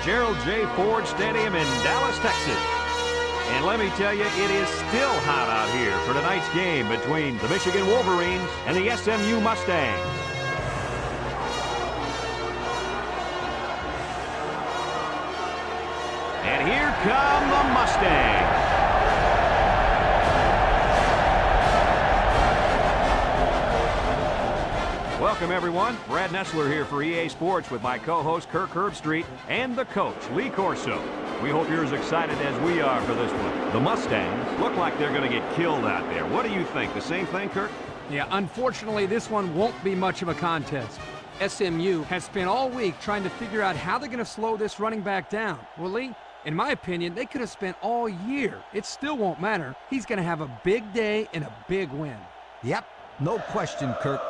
Gerald J. Ford Stadium in Dallas, Texas. And let me tell you, it is still hot out here for tonight's game between the Michigan Wolverines and the SMU Mustangs. And here come the Mustangs. Welcome, everyone. Brad Nessler here for EA Sports with my co-host Kirk Herbstreit and the coach, Lee Corso. We hope you're as excited as we are for this one. The Mustangs look like they're going to get killed out there. What do you think? The same thing, Kirk? Yeah, unfortunately, this one won't be much of a contest. SMU has spent all week trying to figure out how they're going to slow this running back down. Well, Lee, in my opinion, they could have spent all year. It still won't matter. He's going to have a big day and a big win. Yep, no question, Kirk.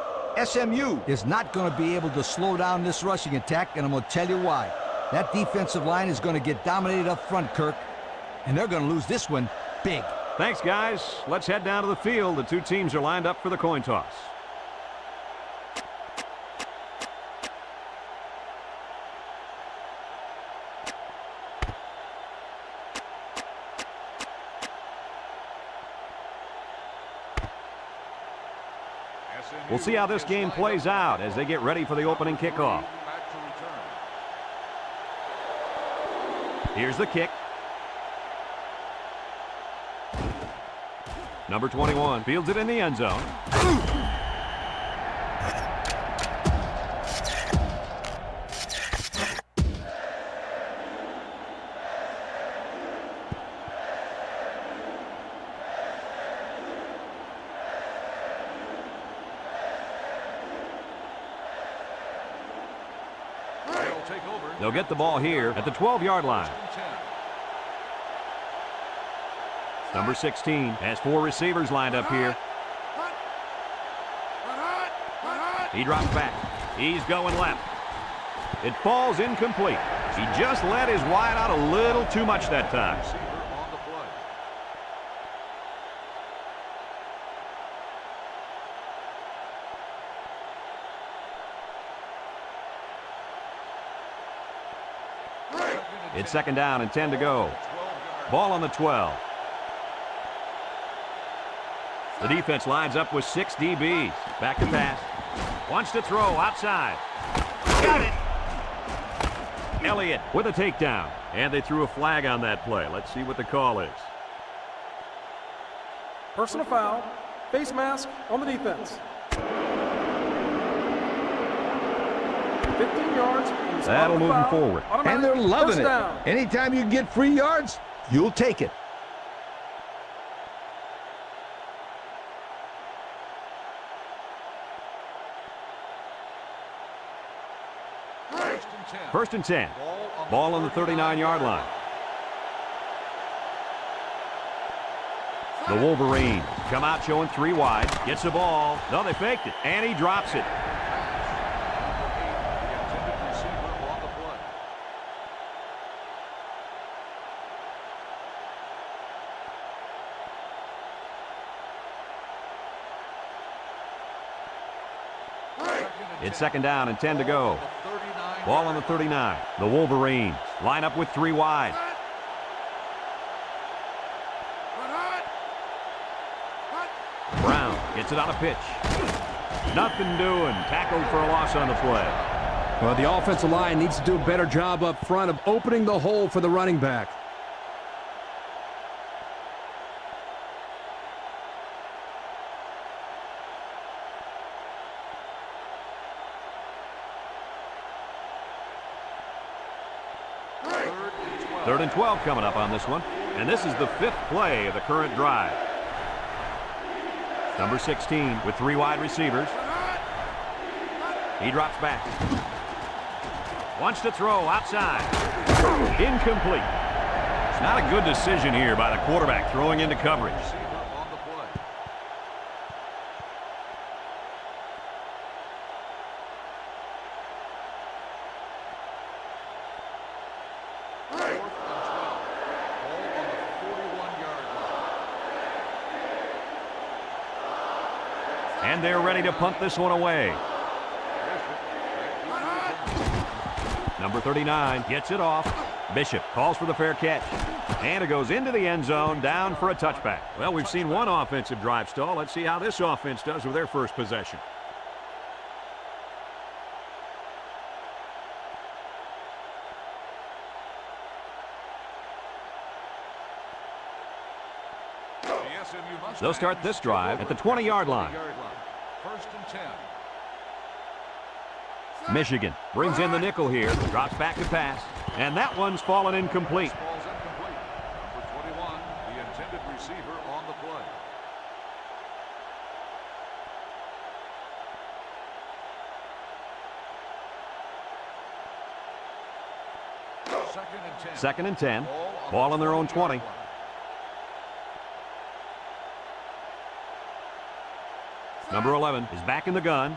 SMU is not going to be able to slow down this rushing attack, and I'm going to tell you why. That defensive line is going to get dominated up front, Kirk, and they're going to lose this one big. Thanks, guys. Let's head down to the field. The two teams are lined up for the coin toss. We'll see how this game plays out as they get ready for the opening kickoff. Here's the kick. Number 21 fields it in the end zone. They'll get the ball here at the 12-yard line. Number 16 has four receivers lined up here. He drops back. He's going left. It falls incomplete. He just let his wide out a little too much that time. It's second down and 10 to go. Ball on the 12. The defense lines up with 6 DBs. Back to pass. Wants to throw outside. Got it! Elliott with a takedown. And they threw a flag on that play. Let's see what the call is. Personal foul. Face mask on the defense. 15 yards. That'll move them forward. And they're loving it. Anytime you get free yards, you'll take it. First and 10. Ball on the 39-yard line. The Wolverines come out showing 3 wide. Gets the ball. No, they faked it. And he drops it. It's second down and 10 to go. Ball on the 39. The Wolverines line up with 3 wide. Brown gets it on a pitch. Nothing doing. Tackled for a loss on the play. Well, the offensive line needs to do a better job up front of opening the hole for the running back. Third and 12 coming up on this one. And this is the 5th play of the current drive. Number 16 with 3 wide receivers. He drops back. Wants to throw outside. Incomplete. It's not a good decision here by the quarterback throwing into coverage. And they're ready to punt this one away. Number 39 gets it off. Bishop calls for the fair catch. And it goes into the end zone, down for a touchback. Well, we've seen one offensive drive stall. Let's see how this offense does with their first possession. They'll start this drive at the 20-yard line. First and 10. Michigan brings in the nickel here, drops back to pass, and that one's fallen incomplete. Ball's incomplete. Number 21, the intended receiver on the play. Second and 10. Ball on their own 20. Number 11 is back in the gun.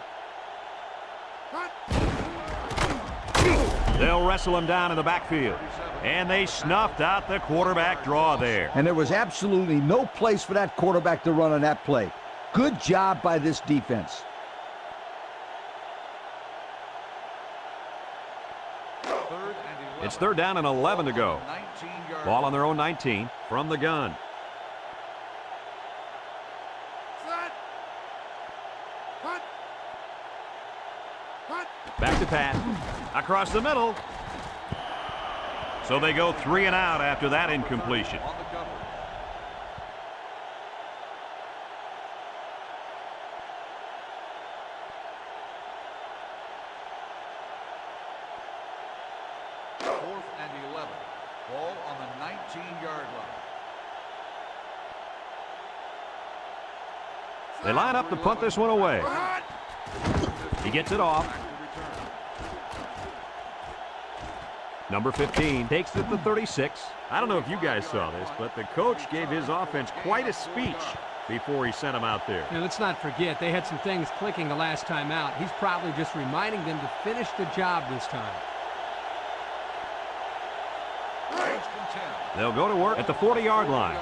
They'll wrestle him down in the backfield. And they snuffed out the quarterback draw there. And there was absolutely no place for that quarterback to run on that play. Good job by this defense. It's 3rd down and 11 to go. Ball on their own 19 from the gun. Back to pass. Across the middle. So they go 3 and out after that incompletion. On the cover. Fourth and 11. Ball on the 19-yard line. They line up to punt this one away. He gets it off. Number 15 takes it to 36. I don't know if you guys saw this, but the coach gave his offense quite a speech before he sent them out there. Now, let's not forget, they had some things clicking the last time out. He's probably just reminding them to finish the job this time. They'll go to work at the 40-yard line.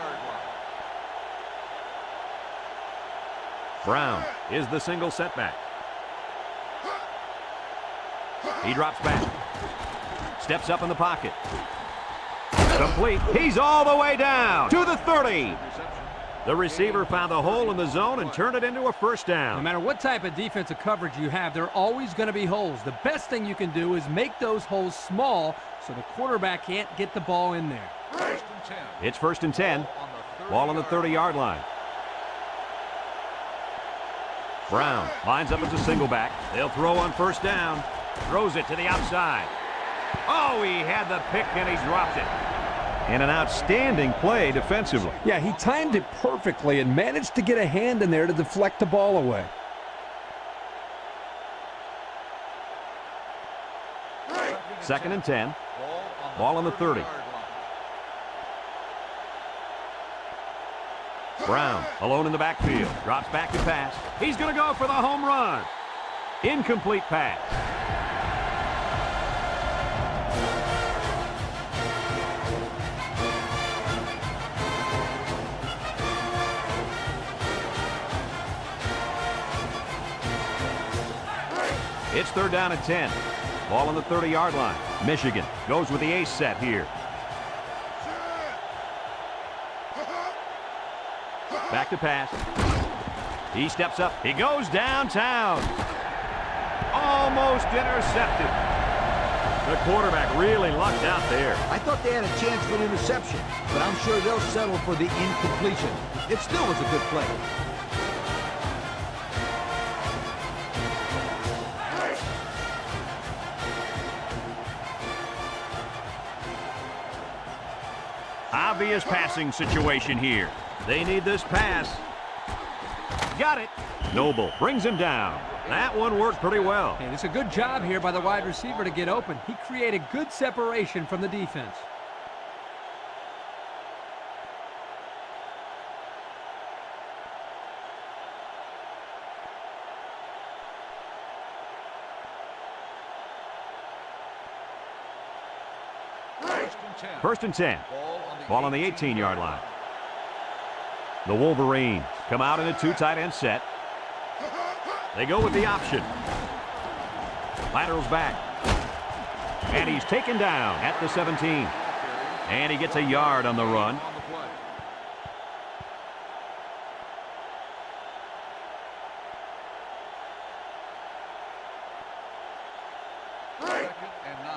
Brown is the single setback. He drops back. Steps up in the pocket. Complete. He's all the way down to the 30. The receiver found the hole in the zone and turned it into a first down. No matter what type of defensive coverage you have, there are always going to be holes. The best thing you can do is make those holes small so the quarterback can't get the ball in there. It's 1st and 10. Ball on the 30-yard line. Brown lines up as a single back. They'll throw on 1st down. Throws it to the outside. Oh, he had the pick and he dropped it. And an outstanding play defensively. Yeah, he timed it perfectly and managed to get a hand in there to deflect the ball away. Second and 10. Ball on the 30. Brown alone in the backfield. Drops back to pass. He's going to go for the home run. Incomplete pass. It's 3rd down and 10. Ball on the 30-yard line. Michigan goes with the ace set here. Back to pass. He steps up. He goes downtown. Almost intercepted. The quarterback really lucked out there. I thought they had a chance for an interception, but I'm sure they'll settle for the incompletion. It still was a good play. Obvious passing situation here. They need this pass. Got it. Noble brings him down. That one worked pretty well. And it's a good job here by the wide receiver to get open. He created good separation from the defense. First and 10. Ball on the 18-yard line. The Wolverines come out in a 2 tight end set. They go with the option. Laterals back. And he's taken down at the 17. And he gets a yard on the run. On the play.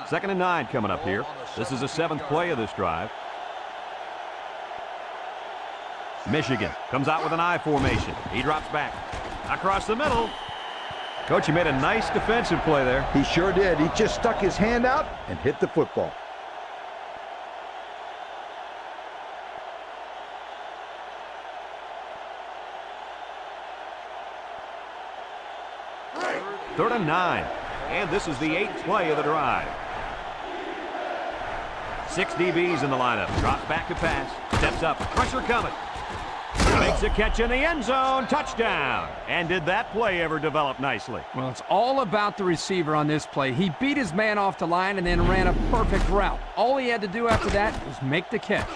Second and 9 coming up here. This is the 7th play of this drive. Michigan comes out with an I formation. He drops back. Across the middle. Coach, he made a nice defensive play there. He sure did. He just stuck his hand out and hit the football. Third and 9. And this is the 8th play of the drive. 6 DBs in the lineup. Drops back to pass. Steps up. Pressure coming. Makes a catch in the end zone. Touchdown. And did that play ever develop nicely? Well, it's all about the receiver on this play. He beat his man off the line and then ran a perfect route. All he had to do after that was make the catch.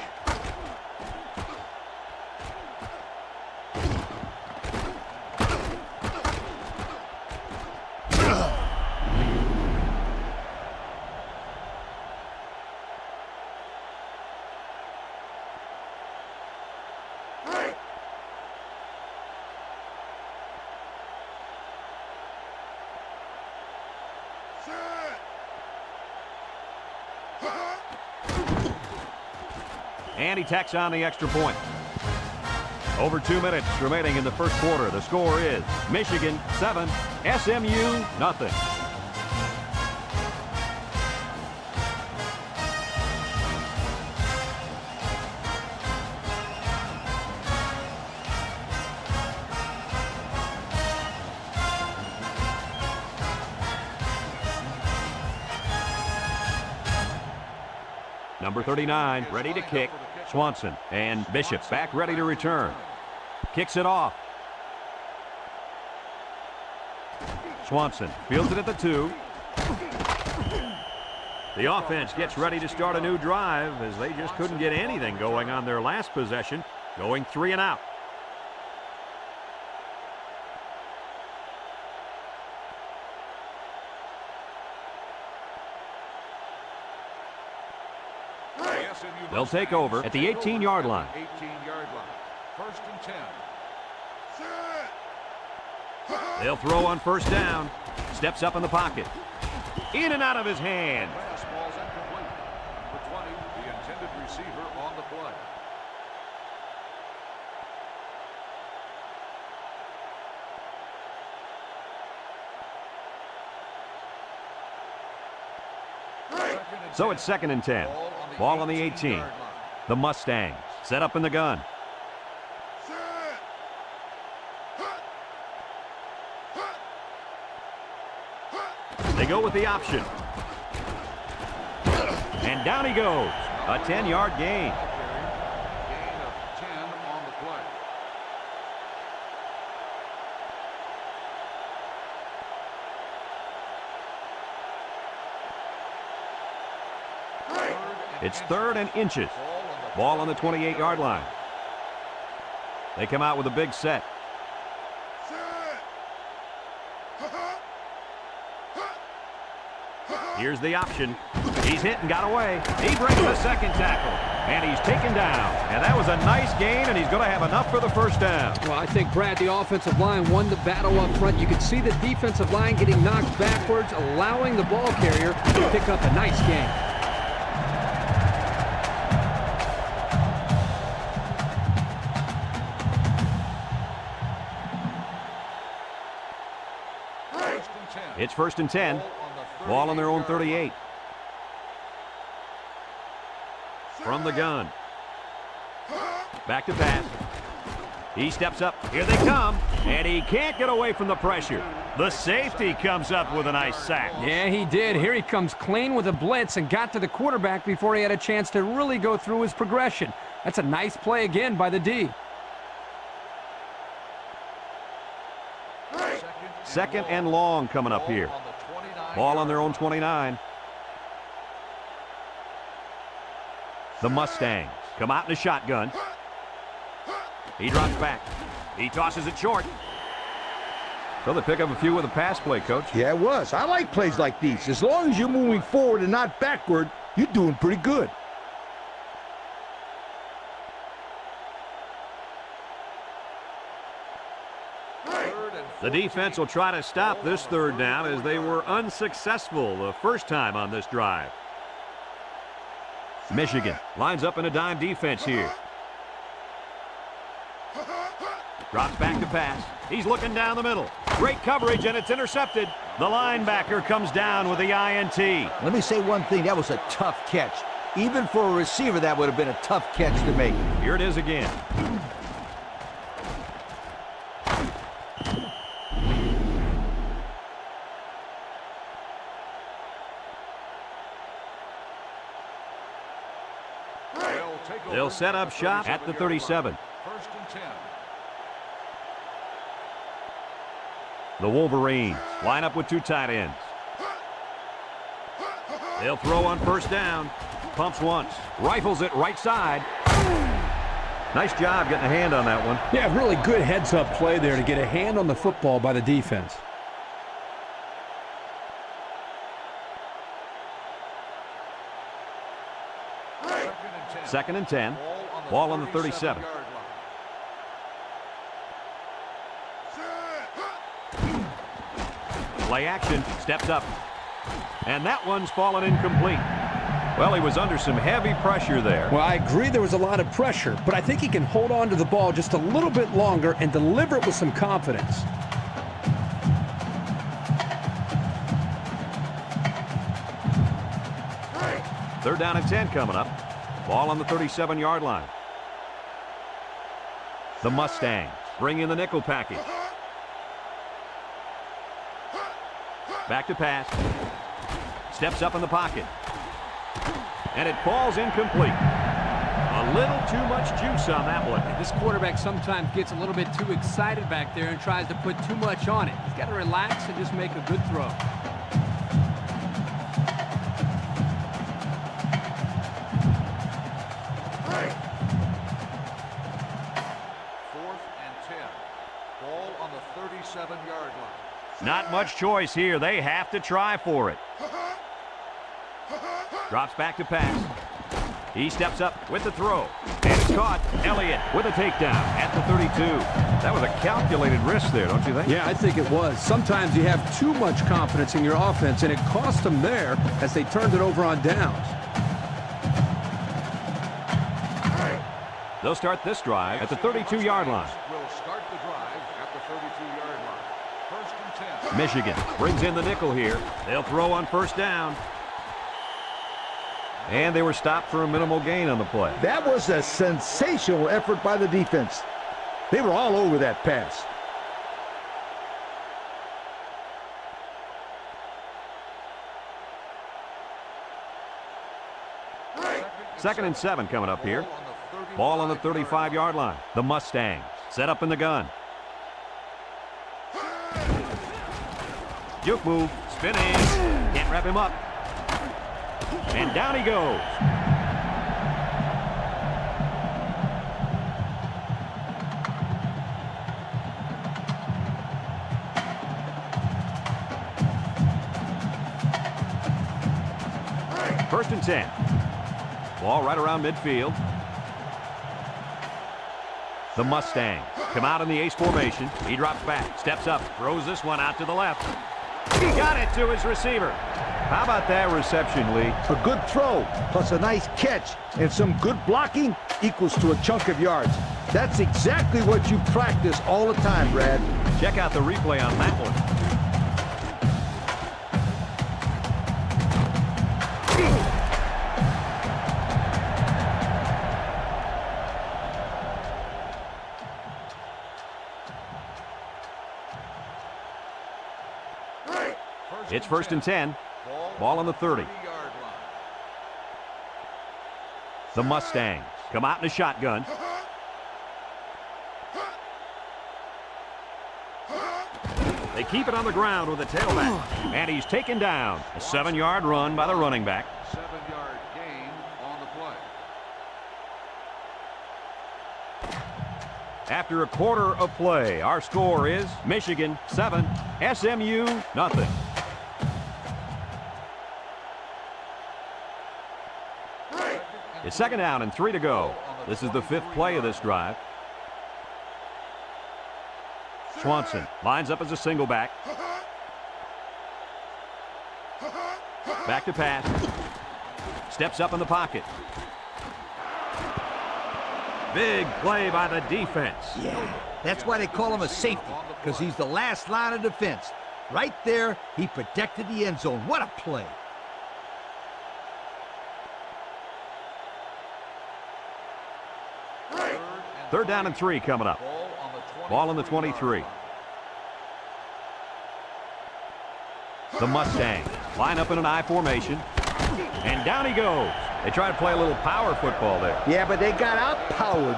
And he tacks on the extra point. Over 2 minutes remaining in the first quarter. The score is Michigan 7, SMU nothing. Number 39, ready to kick. Swanson and Bishop back ready to return. Kicks it off. Swanson fields it at the 2. The offense gets ready to start a new drive as they just couldn't get anything going on their last possession, going 3 and out. They'll take over at the 18-yard line. 18-yard line. First and 10. They'll throw on first down. Steps up in the pocket. In and out of his hand. Pass ball's incomplete. Number 20, the intended receiver on the play. So it's 2nd and 10. Ball on the 18. The Mustangs set up in the gun. They go with the option. And down he goes. A 10-yard gain. Gain of 10 on the play. It's 3rd and inches. Ball on the 28-yard line. They come out with a big set. Here's the option. He's hit and got away. He breaks the second tackle. And he's taken down. And that was a nice gain, and he's going to have enough for the first down. Well, I think, Brad, the offensive line won the battle up front. You could see the defensive line getting knocked backwards, allowing the ball carrier to pick up a nice gain. It's 1st and 10. Ball on their own 38. From the gun. Back to pass. He steps up. Here they come. And he can't get away from the pressure. The safety comes up with a nice sack. Yeah, he did. Here he comes clean with a blitz and got to the quarterback before he had a chance to really go through his progression. That's a nice play again by the D. 2nd and long coming up here. Ball on their own 29. The Mustangs come out in a shotgun. He drops back. He tosses it short. So they pick up a few with a pass play, Coach. Yeah, it was. I like plays like these. As long as you're moving forward and not backward, you're doing pretty good. The defense will try to stop this third down as they were unsuccessful the first time on this drive. Michigan lines up in a dime defense here. Drops back to pass. He's looking down the middle. Great coverage, and it's intercepted. The linebacker comes down with the INT. Let me say one thing. That was a tough catch. Even for a receiver, that would have been a tough catch to make. Here it is again. They'll set up shop at the 37. First and 10. The Wolverines line up with two tight ends. They'll throw on first down. Pumps once. Rifles it right side. Nice job getting a hand on that one. Yeah, really good heads-up play there to get a hand on the football by the defense. Second and 10. Ball on the 37. Play action. Steps up. And that one's fallen incomplete. Well, he was under some heavy pressure there. Well, I agree there was a lot of pressure, but I think he can hold on to the ball just a little bit longer and deliver it with some confidence. Third down and 10 coming up. Ball on the 37-yard line. The Mustangs bring in the nickel package. Back to pass. Steps up in the pocket. And it falls incomplete. A little too much juice on that one. This quarterback sometimes gets a little bit too excited back there and tries to put too much on it. He's got to relax and just make a good throw. Fourth and 10. Ball on the 37-yard line. Not much choice here. They have to try for it. Drops back to pass. He steps up with the throw. And it's caught. Elliott with a takedown at the 32. That was a calculated risk there, don't you think? Yeah, I think it was. Sometimes you have too much confidence in your offense, and it cost them there as they turned it over on downs. They'll start this drive at the 32-yard line. Will start the drive at the 32-yard line. First and 10. Michigan brings in the nickel here. They'll throw on first down. And they were stopped for a minimal gain on the play. That was a sensational effort by the defense. They were all over that pass. Second and 7 coming up here. Ball on the 35-yard line. The Mustangs set up in the gun. Juke move. Spinning. Can't wrap him up. And down he goes. First and 10. Ball right around midfield. The Mustangs come out in the ace formation. He drops back, steps up, throws this one out to the left. He got it to his receiver. How about that reception, Lee? A good throw, plus a nice catch, and some good blocking equals to a chunk of yards. That's exactly what you practice all the time, Brad. Check out the replay on that one. It's first and 10. Ball on the 30. The Mustangs come out in a shotgun. They keep it on the ground with a tailback. And he's taken down. A 7-yard run by the running back. 7-yard gain on the play. After a quarter of play, our score is Michigan 7, SMU nothing. It's second down and 3 to go. This is the 5th play of this drive. Swanson lines up as a single back. Back to pass. Steps up in the pocket. Big play by the defense. Yeah, that's why they call him a safety, because he's the last line of defense. Right there, he protected the end zone. What a play. Third down and 3 coming up. Ball on the 23. The Mustangs line up in an I formation. And down he goes. They try to play a little power football there. Yeah, but they got outpowered.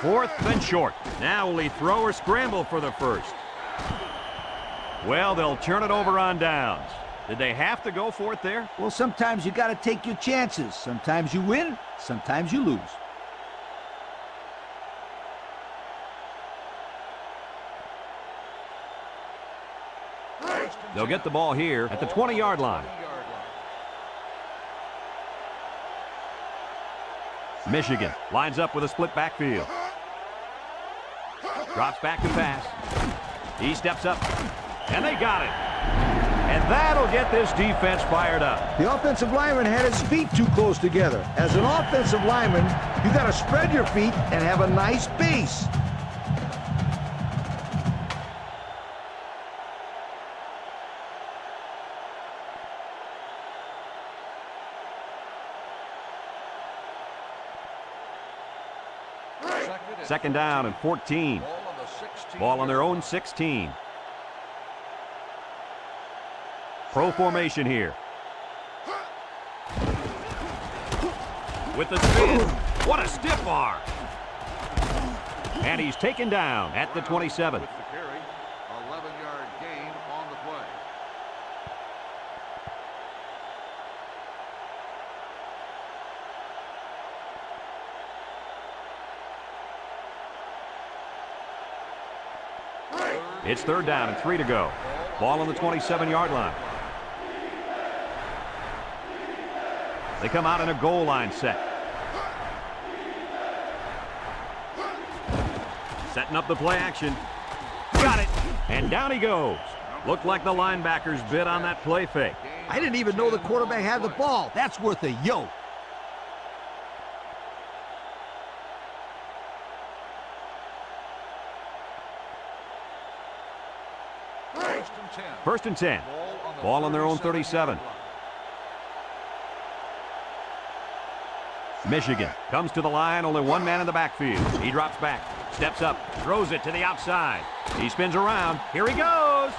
Fourth and short. Now will he throw or scramble for the first? Well, they'll turn it over on downs. Did they have to go for it there? Well, sometimes you got to take your chances. Sometimes you win, sometimes you lose. They'll get the ball here at the 20-yard line. Michigan lines up with a split backfield. Drops back to pass. He steps up, and they got it. And that'll get this defense fired up. The offensive lineman had his feet too close together. As an offensive lineman, you got to spread your feet and have a nice base. Second down and 14. Ball on their own 16. Pro formation here. With the spin. What a stiff arm. And he's taken down at the 27. With the carry, 11-yard gain on the play. It's third down and 3 to go. Ball on the 27-yard line. They come out in a goal line set. Setting up the play action. Got it. And down he goes. Looked like the linebackers bid on that play fake. I didn't even know the quarterback had the ball. That's worth a yo. First and 10. Ball on their own 37. Michigan comes to the line, only one man in the backfield. He drops back, steps up, throws it to the outside. He spins around. Here he goes.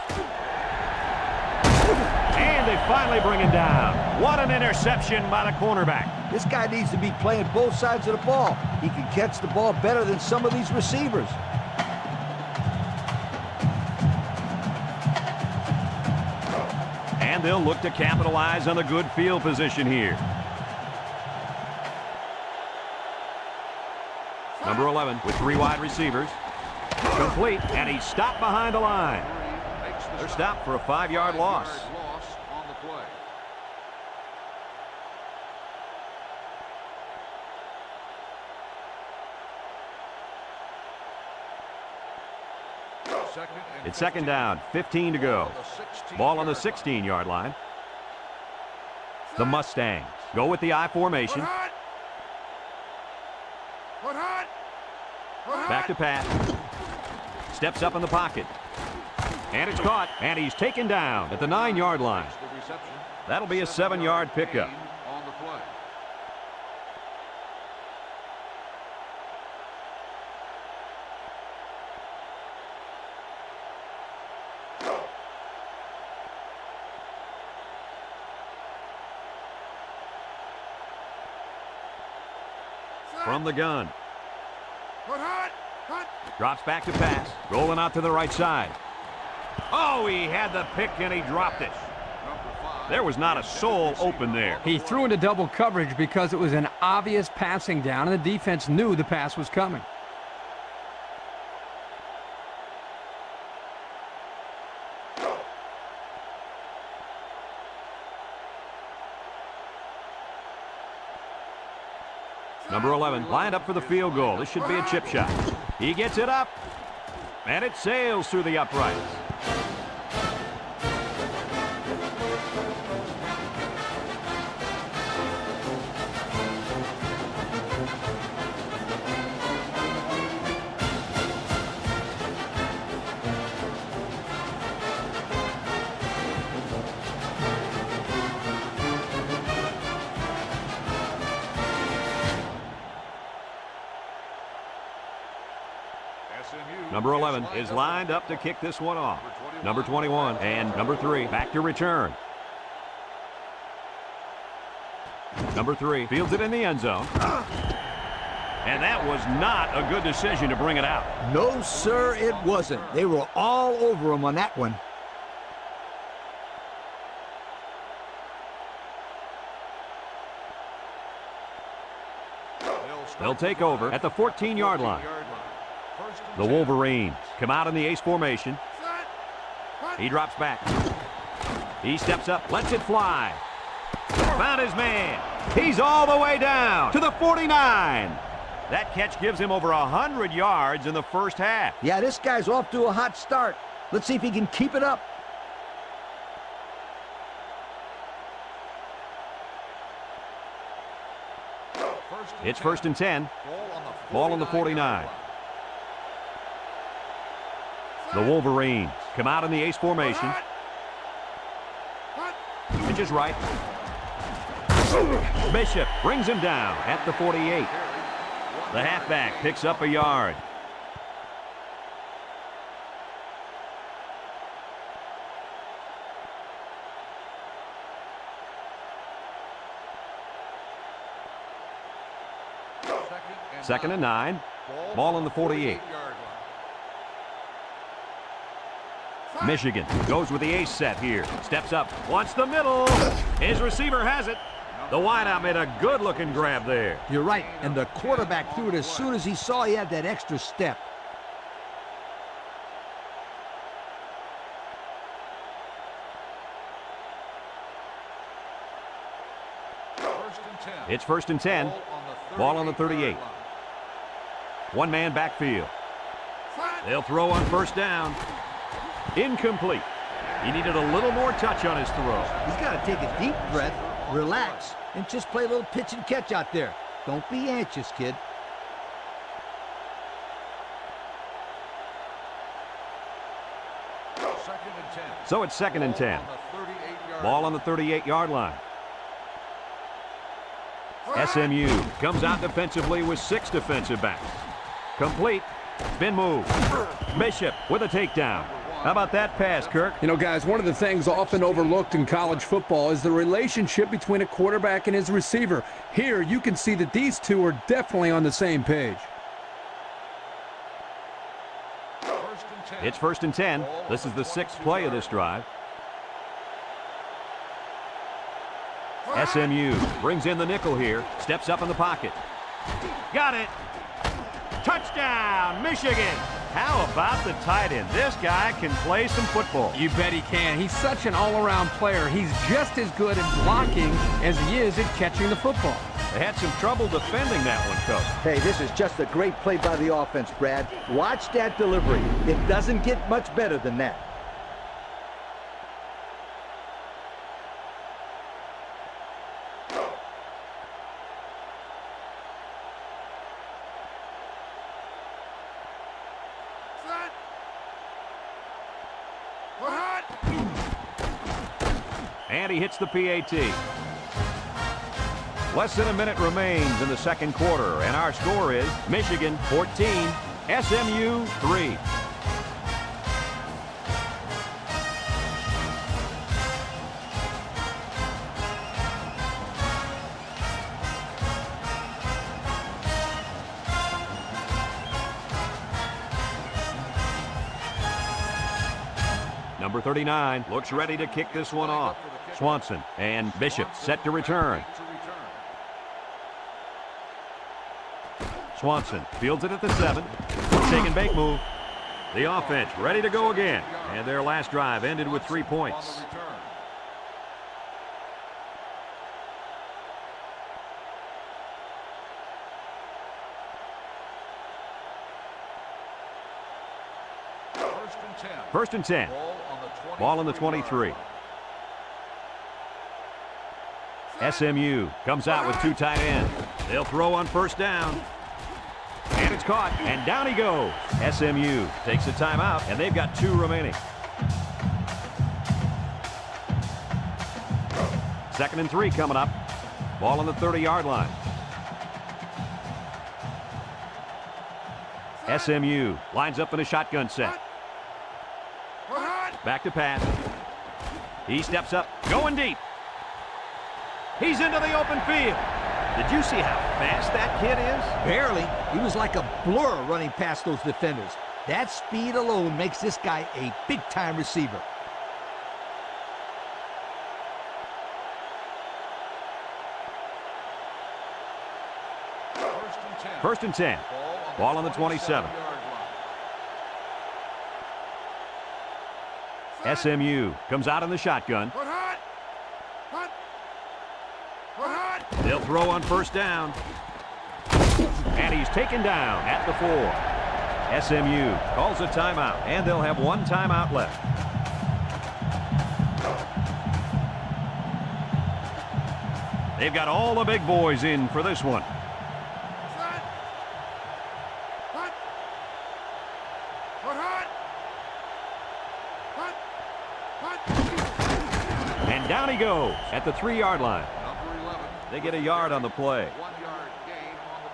And they finally bring him down. What an interception by the cornerback. This guy needs to be playing both sides of the ball. He can catch the ball better than some of these receivers. And they'll look to capitalize on the good field position here. Number 11 with 3 wide receivers. Complete, and he's stopped behind the line. They're stopped for a 5-yard loss. On the play. It's second down, 15 to go. Ball on the 16-yard line. The Mustangs go with the I formation. Back to pass. Steps up in the pocket. And it's caught, and he's taken down at the 9-yard line. That'll be a 7-yard pickup. On the play. From the gun. Drops back to pass. Rolling out to the right side. Oh, he had the pick and he dropped it. There was not a soul open there. He threw into double coverage because it was an obvious passing down, and the defense knew the pass was coming. 11 lined up for the field goal. This should be a chip shot. He gets it up, and it sails through the uprights. Number 11 is lined up to kick this one off. Number 21 and number 3 back to return. Number 3 fields it in the end zone. And that was not a good decision to bring it out. No, sir, it wasn't. They were all over him on that one. They'll take over at the 14-yard line. The Wolverines come out in the ace formation. He drops back. He steps up, lets it fly. Found his man. He's all the way down to the 49. That catch gives him over 100 yards in the first half. Yeah, this guy's off to a hot start. Let's see if he can keep it up. It's 1st and 10. Ball on the 49. The Wolverines come out in the ace formation. Pitches right. Bishop brings him down at the 48. The halfback picks up a yard. Second and 9. Ball on the 48. Michigan goes with the ace set here. Steps up, wants the middle. His receiver has it. The wideout made a good-looking grab there. You're right, and the quarterback threw it as soon as he saw he had that extra step. It's 1st and 10. Ball on the 38. One man backfield. They'll throw on 1st down. Incomplete. He needed a little more touch on his throw. He's got to take a deep breath, relax, and just play a little pitch and catch out there. Don't be anxious, kid. So it's 2nd and 10. Ball on the 38-yard line. SMU comes out defensively with 6 defensive backs. Complete. Spin move. Bishop with a takedown. How about that pass, Kirk? You know, guys, one of the things often overlooked in college football is the relationship between a quarterback and his receiver. Here, you can see that these two are definitely on the same page. It's 1st and 10. This is the 6th play of this drive. SMU brings in the nickel here. Steps up in the pocket. Got it. Touchdown, Michigan. How about the tight end? This guy can play some football. You bet he can. He's such an all-around player. He's just as good at blocking as he is at catching the football. They had some trouble defending that one, Coach. Hey, this is just a great play by the offense, Brad. Watch that delivery. It doesn't get much better than that. And he hits the PAT. Less than a minute remains in the second quarter, and our score is Michigan 14, SMU 3. Number 39 looks ready to kick this one off. Swanson and Bishop set to return. Swanson fields it at the 7. Take and bake move. The offense ready to go again. And their last drive ended with 3 points. First and 10. 1st and 10. Ball on the 23. SMU comes out with 2 tight ends. They'll throw on 1st down. And it's caught, and down he goes. SMU takes a timeout, and they've got 2 remaining. 2nd and 3 coming up. Ball on the 30-yard line. SMU lines up in a shotgun set. Back to pass. He steps up, going deep. He's into the open field. Did you see how fast that kid is? Barely. He was like a blur running past those defenders. That speed alone makes this guy a big-time receiver. First and 10. Ball on the 27. SMU comes out in the shotgun. They'll throw on 1st down. And he's taken down at the 4. SMU calls a timeout, and they'll have 1 timeout left. They've got all the big boys in for this one. And down he goes at the 3-yard line. Number 11. They get a yard on the play. 1-yard gain on the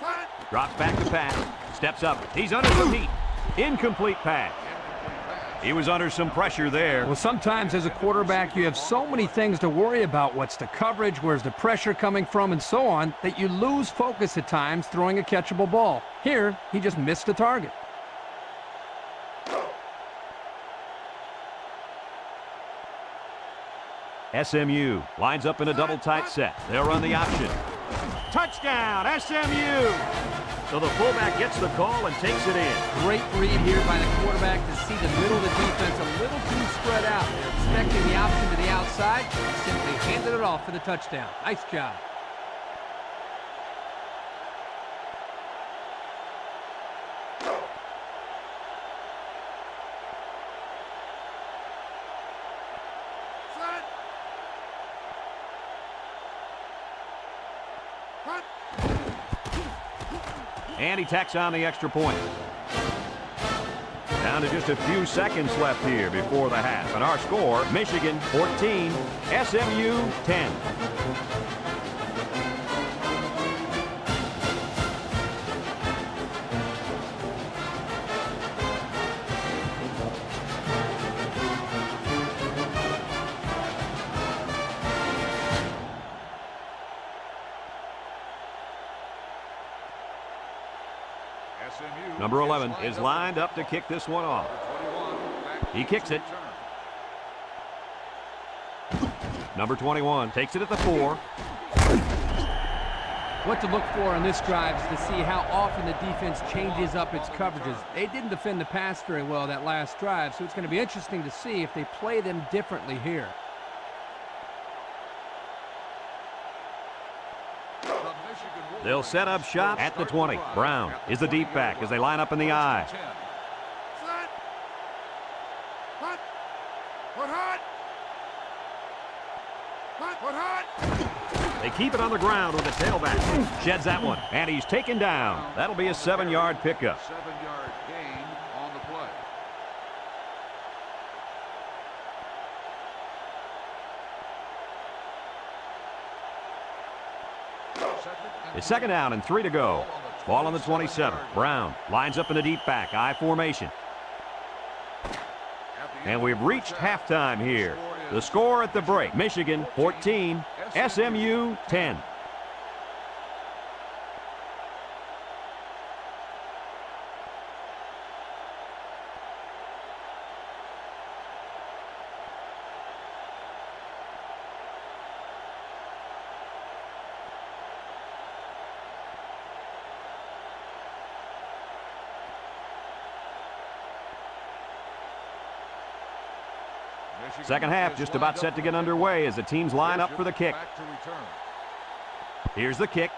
play. Drops back to pass. Steps up. He's under some heat. Incomplete pass. He was under some pressure there. Well, sometimes as a quarterback, you have so many things to worry about. What's the coverage? Where's the pressure coming from? And so on, that you lose focus at times throwing a catchable ball. Here, he just missed the target. SMU lines up in a double tight set. They'll run the option. Touchdown, SMU! So the fullback gets the call and takes it in. Great read here by the quarterback to see the middle of the defense a little too spread out. They're expecting the option to the outside. Simply handed it off for the touchdown. Nice job. And he tacks on the extra point. Down to just a few seconds left here before the half. And our score, Michigan 14, SMU 10. Number 11 is lined up to kick this one off. He kicks it. Number 21 takes it at the 4. What to look for on this drive is to see how often the defense changes up its coverages. They didn't defend the pass very well that last drive, so it's going to be interesting to see if they play them differently here. They'll set up shop at the 20. Brown is the deep back as they line up in the I. They keep it on the ground with the tailback. Sheds that one, and he's taken down. That'll be a 7-yard pickup. 7-yard gain on the play. It's 2nd down and 3 to go. Ball on the 27. Brown lines up in the deep back, I formation. And we've reached halftime here. The score at the break, Michigan 14, SMU 10. Second half just about set to get underway as the teams line up for the kick. Here's the kick.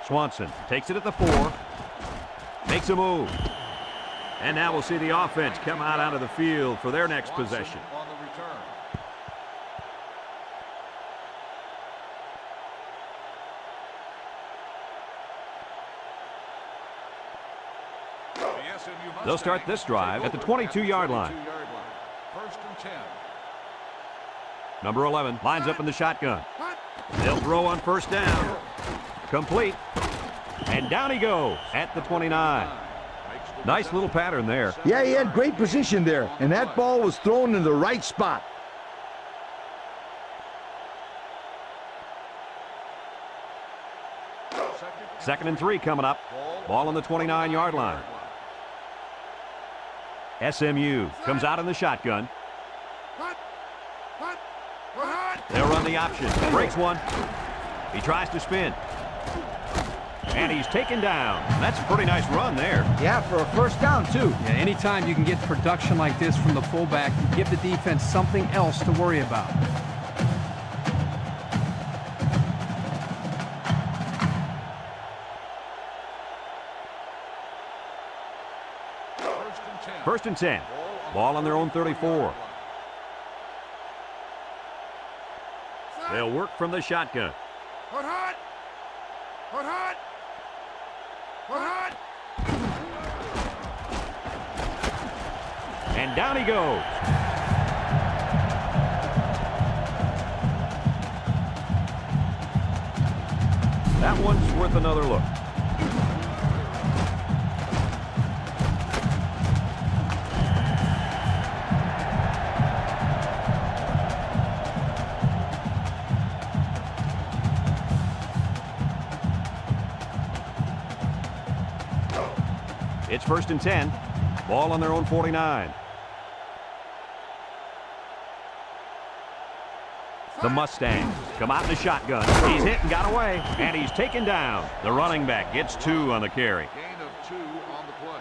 Swanson takes it at the 4. Makes a move. And now we'll see the offense come out onto the field for their next possession. On the return. The SMU They'll start this drive at the 22-yard line. First and 10. Number 11 lines up in the shotgun. They'll throw on first down. Complete. And down he goes at the 29. Nice little pattern there. Yeah, he had great position there, and that ball was thrown in the right spot. Second and 3 coming up. Ball on the 29-yard line. SMU comes out in the shotgun. They'll run the option. Breaks one. He tries to spin. And he's taken down. That's a pretty nice run there. Yeah, for a first down, too. Yeah, anytime you can get production like this from the fullback, you give the defense something else to worry about. First and 10. Ball on their own 34. They'll work from the shotgun. And down he goes. That one's worth another look. It's first and 10. Ball on their own 49. The Mustangs come out in the shotgun. He's hit and got away, and he's taken down. The running back gets 2 on the carry. Gain of 2 on the play.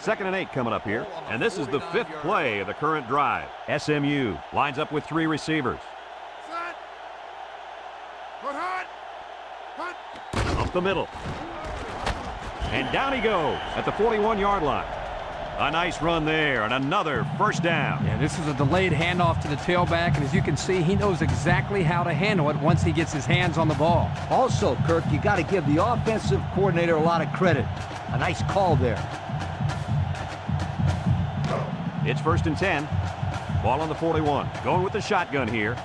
Second and 8 coming up here, and this is the 5th play of the current drive. SMU lines up with 3 receivers. Up the middle. And down he goes at the 41-yard line. A nice run there, and another first down. Yeah, this is a delayed handoff to the tailback, and as you can see, he knows exactly how to handle it once he gets his hands on the ball. Also, Kirk, you got to give the offensive coordinator a lot of credit. A nice call there. It's first and 10. Ball on the 41. Going with the shotgun here.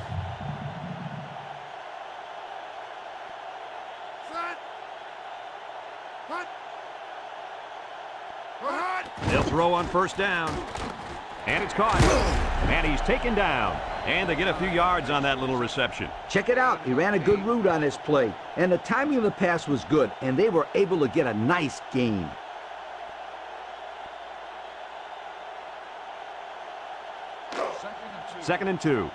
They'll throw on first down. And it's caught. And he's taken down. And they get a few yards on that little reception. Check it out. He ran a good route on this play, and the timing of the pass was good, and they were able to get a nice gain. Second and 2.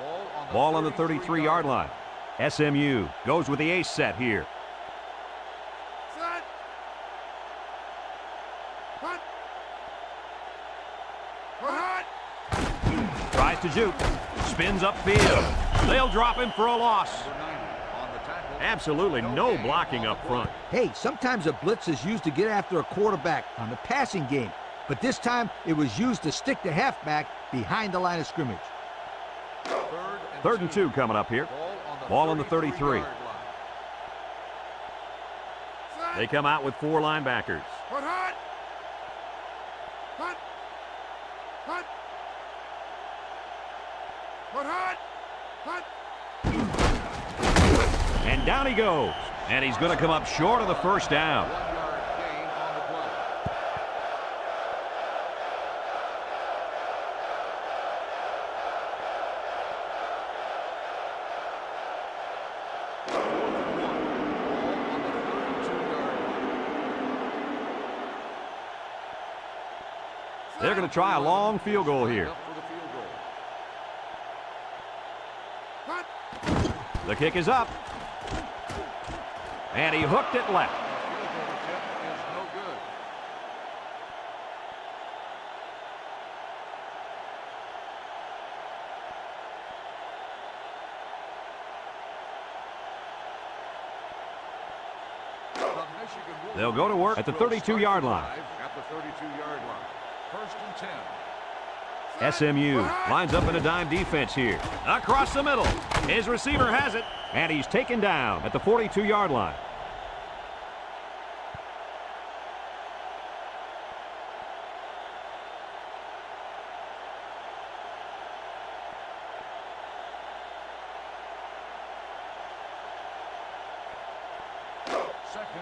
Ball on the 33-yard line. SMU goes with the ace set here. Tries to juke. Spins upfield. They'll drop him for a loss. Absolutely no blocking up front. Hey, sometimes a blitz is used to get after a quarterback on the passing game, but this time it was used to stick the halfback behind the line of scrimmage. Third and 2 coming up here. Ball on the 33. They come out with 4 linebackers. And down he goes. And he's going to come up short of the first down. They're going to try a long field goal here. The kick is up. And he hooked it left. They'll go to work at the 32-yard line. At the 32-yard line. First and 10. SMU lines up in a dime defense here. Across the middle. His receiver has it, and he's taken down at the 42-yard line.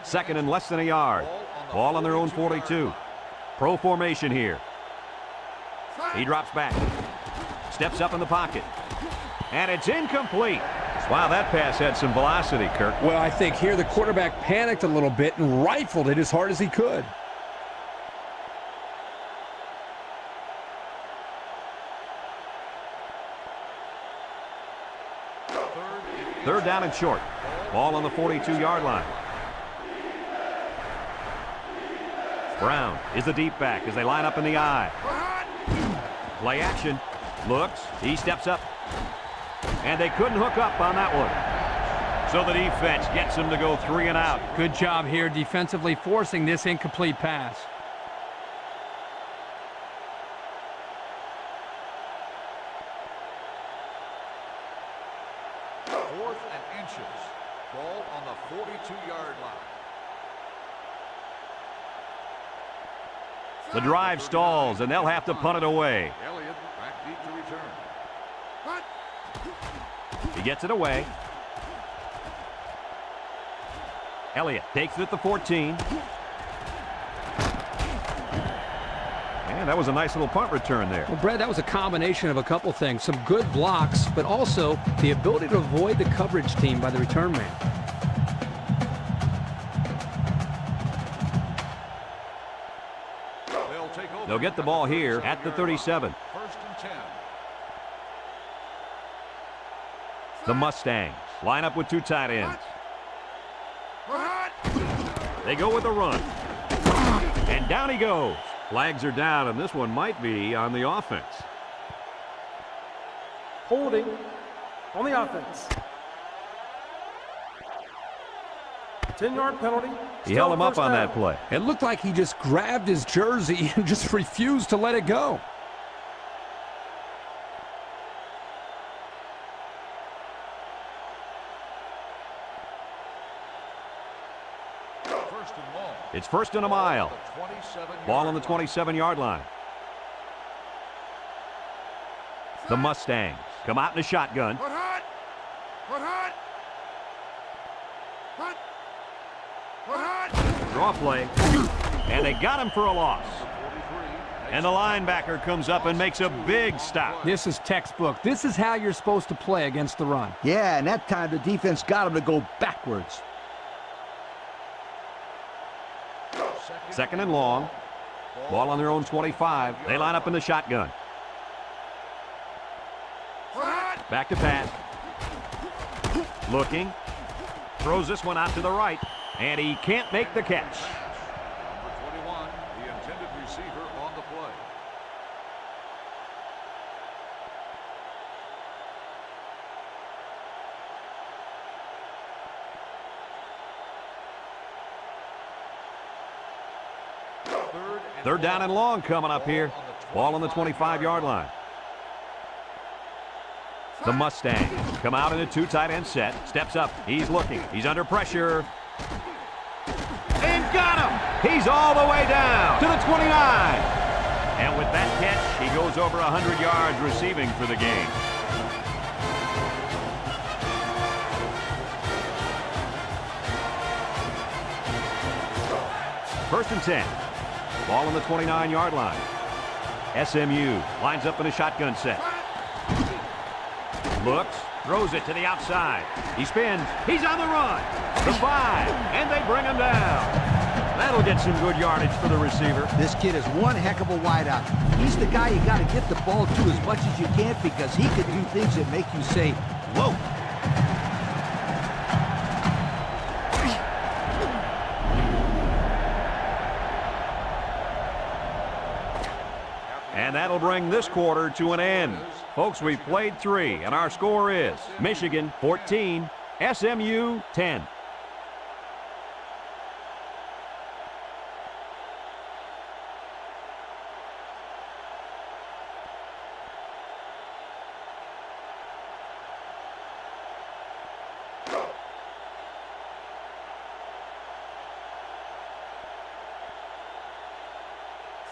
Second and less than a yard. Ball on their own 42. Pro formation here. He drops back. Steps up in the pocket. And it's incomplete. Wow, that pass had some velocity, Kirk. Well, I think here the quarterback panicked a little bit and rifled it as hard as he could. Third down and short. Ball on the 42-yard line. Brown is the deep back as they line up in the I. Play action. Looks. He steps up. And they couldn't hook up on that one. So the defense gets him to go 3 and out. Good job here defensively forcing this incomplete pass. Fourth and inches. Ball on the 42-yard line. The drive stalls, and they'll have to punt it away. Elliott back deep to return. He gets it away. Elliott takes it at the 14. And that was a nice little punt return there. Well, Brad, that was a combination of a couple things. Some good blocks, but also the ability to avoid the coverage team by the return man. They'll get the ball here at the 37. First and 10. The Mustangs line up with 2 tight ends. They go with a run. And down he goes. Flags are down, and this one might be on the offense. Holding on the offense. 10-yard penalty. He held him up on that play. It looked like he just grabbed his jersey and just refused to let it go. First and long. It's first and a mile. Ball on the 27-yard line. The Mustangs come out in a shotgun. Draw play. And they got him for a loss. And the linebacker comes up and makes a big stop. This is textbook. This is how you're supposed to play against the run. Yeah, and that time the defense got him to go backwards. Second and long. Ball on their own 25. They line up in the shotgun. Back to pass. Looking. Throws this one out to the right. And he can't make the catch. Number 21, the intended receiver on the play. Third down and long coming up here. Ball on the 25-yard line. The Mustangs come out in a 2 tight end set. Steps up. He's looking. He's under pressure. And got him! He's all the way down to the 29. And with that catch, he goes over 100 yards receiving for the game. First and 10. Ball on the 29-yard line. SMU lines up in a shotgun set. Looks, throws it to the outside. He spins. He's on the run. The 5, and they bring him down. That'll get some good yardage for the receiver. This kid is one heck of a wideout. He's the guy you got to get the ball to as much as you can because he can do things that make you say, whoa. And that'll bring this quarter to an end. Folks, we've played 3, and our score is Michigan 14, SMU 10.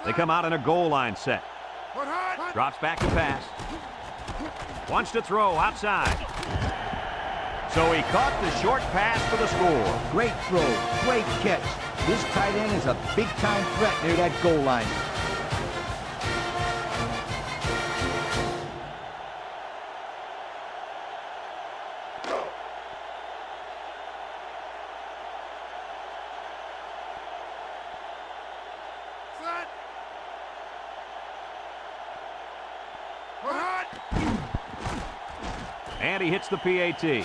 They come out in a goal line set. Drops back to pass. Wants to throw outside. So he caught the short pass for the score. Great throw, great catch. This tight end is a big-time threat near that goal line. And he hits the PAT.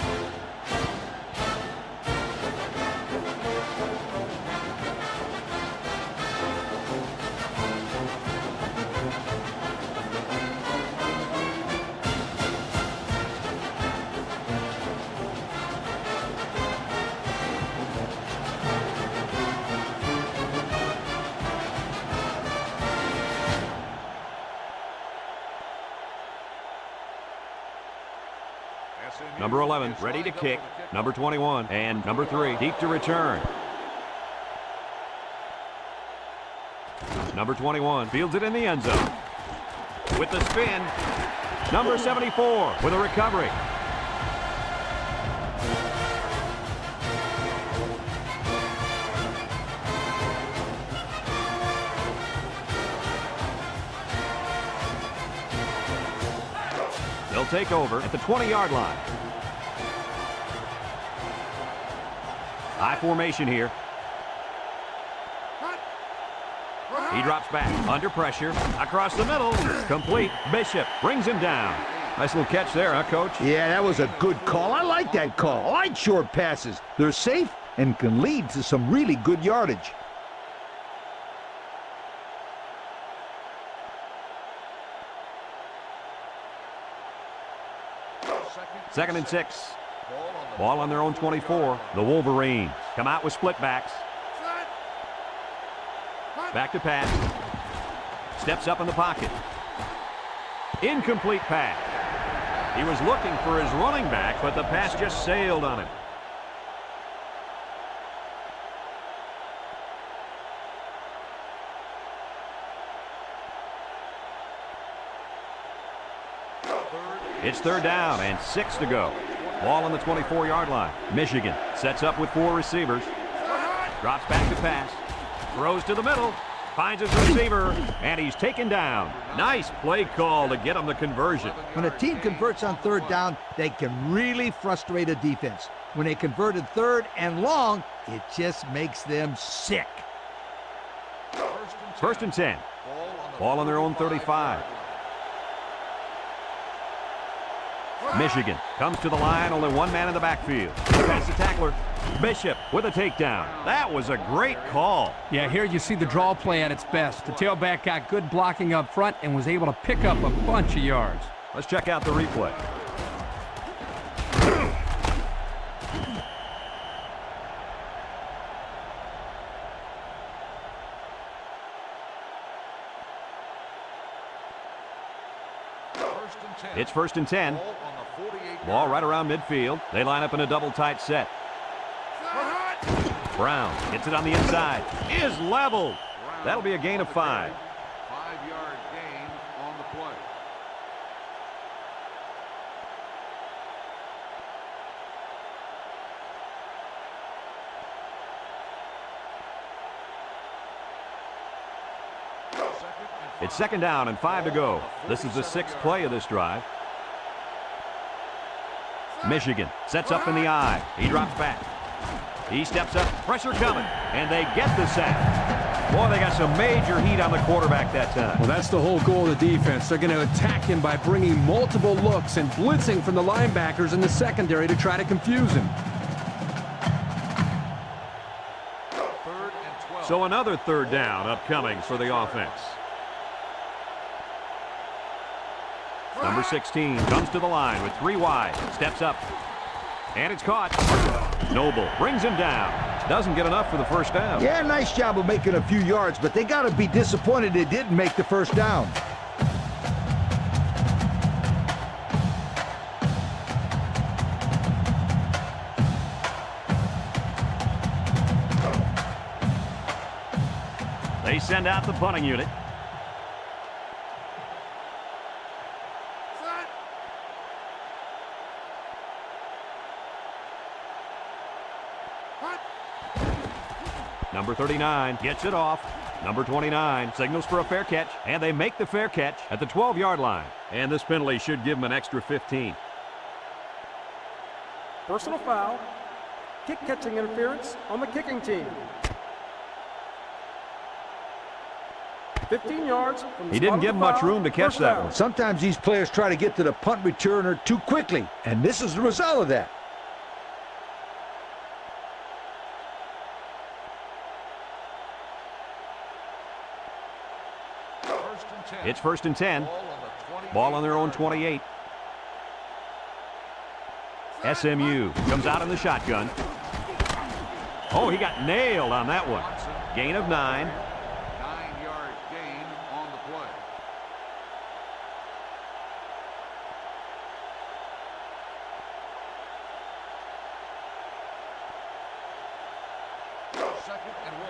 Number 11, ready to kick. Number 21 and number 3, deep to return. Number 21 fields it in the end zone. With the spin, number 74 with a recovery. They'll take over at the 20-yard line. High formation here. He drops back under pressure. Across the middle. Complete. Bishop brings him down. Nice little catch there, huh, Coach? Yeah, that was a good call. I like that call. I like short passes. They're safe and can lead to some really good yardage. Second and 6. Ball on their own 24. The Wolverines come out with split backs. Back to pass. Steps up in the pocket. Incomplete pass. He was looking for his running back, but the pass just sailed on him. It's third down and 6 to go. Ball on the 24-yard line. Michigan sets up with 4 receivers. Drops back to pass. Throws to the middle. Finds his receiver, and he's taken down. Nice play call to get him the conversion. When a team converts on third down, they can really frustrate a defense. When they converted third and long, it just makes them sick. First and 10. Ball on their own 35. Michigan comes to the line, only one man in the backfield. Past the tackler. Bishop with a takedown. That was a great call. Yeah, here you see the draw play at its best. The tailback got good blocking up front and was able to pick up a bunch of yards. Let's check out the replay. It's first and 10. Ball right around midfield. They line up in a double tight set. Brown gets it on the inside. Is leveled. That'll be a gain of 5. 5-yard gain on the play. It's second down and 5 to go. This is the 6th play of this drive. Michigan sets up in the eye. He drops back. He steps up. Pressure coming. And they get the sack. Boy, they got some major heat on the quarterback that time. Well, that's the whole goal of the defense. They're going to attack him by bringing multiple looks and blitzing from the linebackers in the secondary to try to confuse him. So another third down upcoming for the offense. Number 16 comes to the line with 3 wide. Steps up. And it's caught. Noble brings him down. Doesn't get enough for the first down. Yeah, nice job of making a few yards, but they got to be disappointed they didn't make the first down. They send out the punting unit. Number 39 gets it off. Number 29 signals for a fair catch, and they make the fair catch at the 12-yard line. And this penalty should give them an extra 15. Personal foul. Kick catching interference on the kicking team. 15 yards from the He spot didn't of give the much foul. room to catch First that down. one. Sometimes these players try to get to the punt returner too quickly, and this is the result of that. It's 1st and 10. Ball on their own 28. SMU comes out in the shotgun. Oh, he got nailed on that one. Gain of 9. 9-yard gain on the play.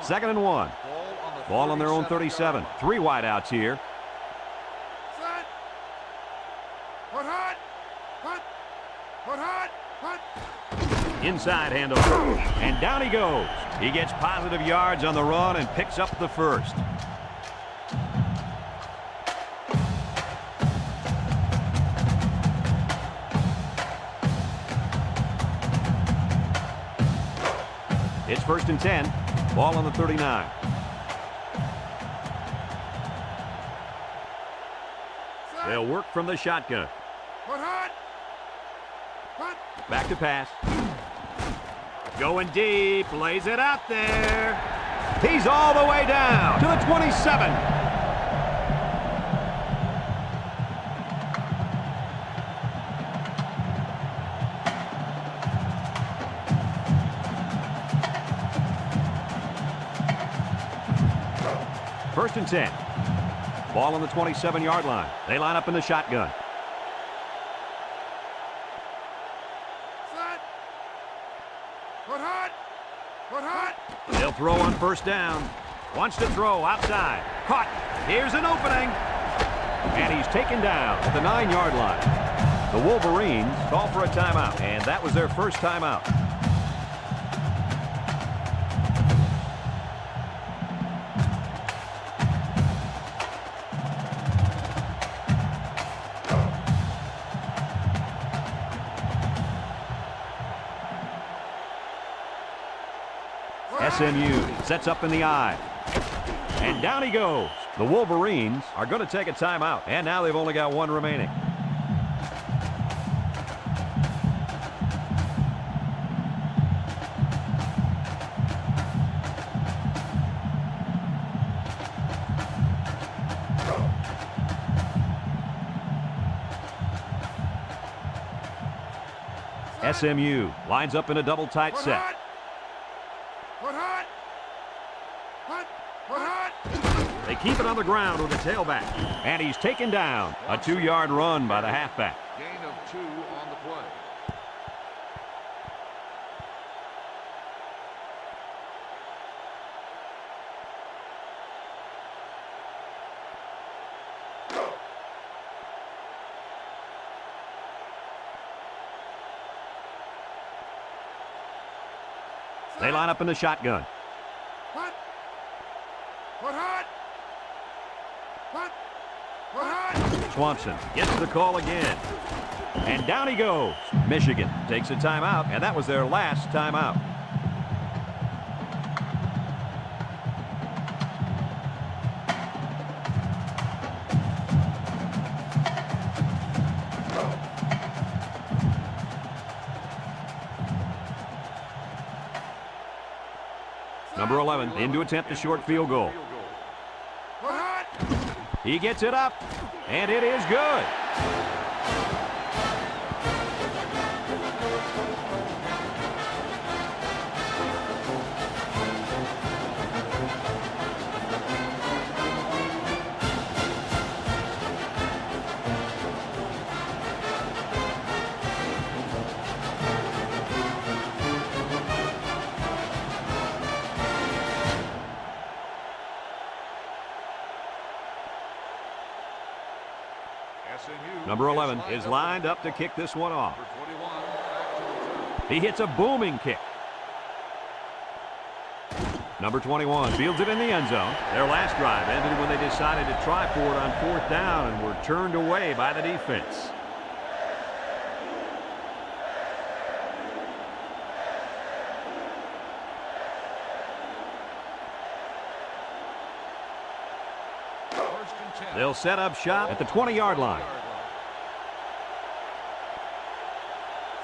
Second and 1. Ball on their own 37. 3 wideouts here. Inside handoff. And down he goes. He gets positive yards on the run and picks up the first. It's 1st and 10. Ball on the 39. They'll work from the shotgun. Back to pass. Going deep, lays it out there. He's all the way down to the 27. First and 10. Ball on the 27-yard line. They line up in the shotgun. They'll throw on first down. Wants to throw outside. Caught. Here's an opening. And he's taken down at the 9-yard line. The Wolverines call for a timeout, and that was their first timeout. SMU sets up in the I. And down he goes. The Wolverines are going to take a timeout, and now they've only got 1 remaining. SMU lines up in a double tight set. They keep it on the ground with the tailback. And he's taken down. A 2-yard run by the halfback. Gain of 2 on the play. They line up in the shotgun. Swanson gets the call again. And down he goes. Michigan takes a timeout, and that was their last timeout. Number 11 in to attempt a short field goal. He gets it up, and it is good. Number 11 is lined up to kick this one off. He hits a booming kick. Number 21 fields it in the end zone. Their last drive ended when they decided to try for it on 4th down and were turned away by the defense. They'll set up shop at the 20-yard line.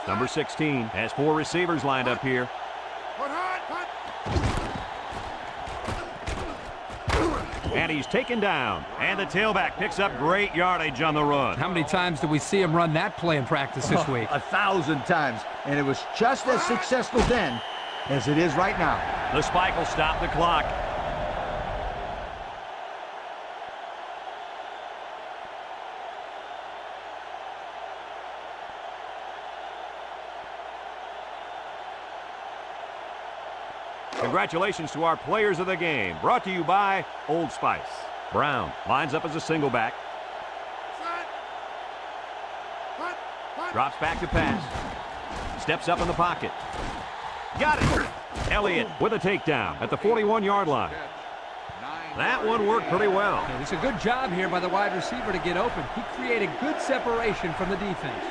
Number 16 has 4 receivers lined up here. And he's taken down. And the tailback picks up great yardage on the run. How many times do we see him run that play in practice this week? 1,000 times. And it was just as successful then as it is right now. The spike will stop the clock. Congratulations to our players of the game. Brought to you by Old Spice. Brown lines up as a single back. Drops back to pass. Steps up in the pocket. Got it. Elliott with a takedown at the 41-yard line. That one worked pretty well. It's a good job here by the wide receiver to get open. He created good separation from the defense.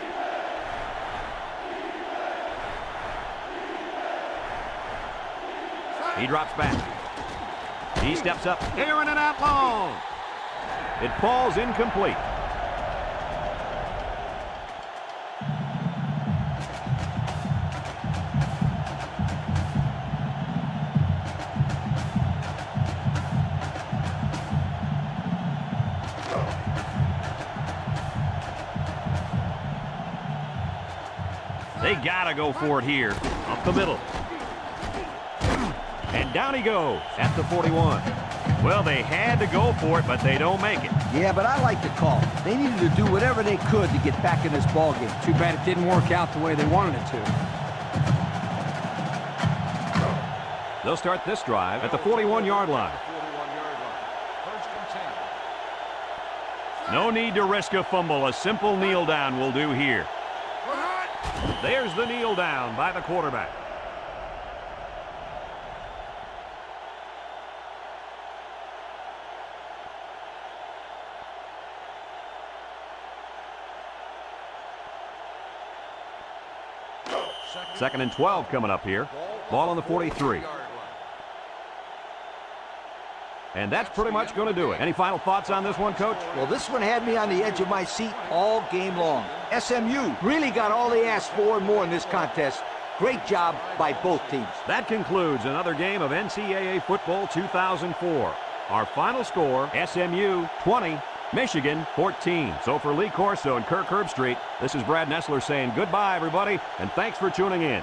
He drops back. He steps up, airing it out long. It falls incomplete. They gotta go for it here. Up the middle. And down he goes at the 41. Well, they had to go for it, but they don't make it. Yeah, but I like the call. They needed to do whatever they could to get back in this ballgame. Too bad it didn't work out the way they wanted it to. They'll start this drive at the 41-yard line. No need to risk a fumble. A simple kneel down will do here. There's the kneel down by the quarterback. Second and 12 coming up here. Ball on the 43. And that's pretty much going to do it. Any final thoughts on this one, Coach? Well, this one had me on the edge of my seat all game long. SMU really got all they asked for and more in this contest. Great job by both teams. That concludes another game of NCAA Football 2004. Our final score, SMU 20, Michigan 14. So for Lee Corso and Kirk Herbstreit, this is Brad Nessler saying goodbye, everybody, and thanks for tuning in.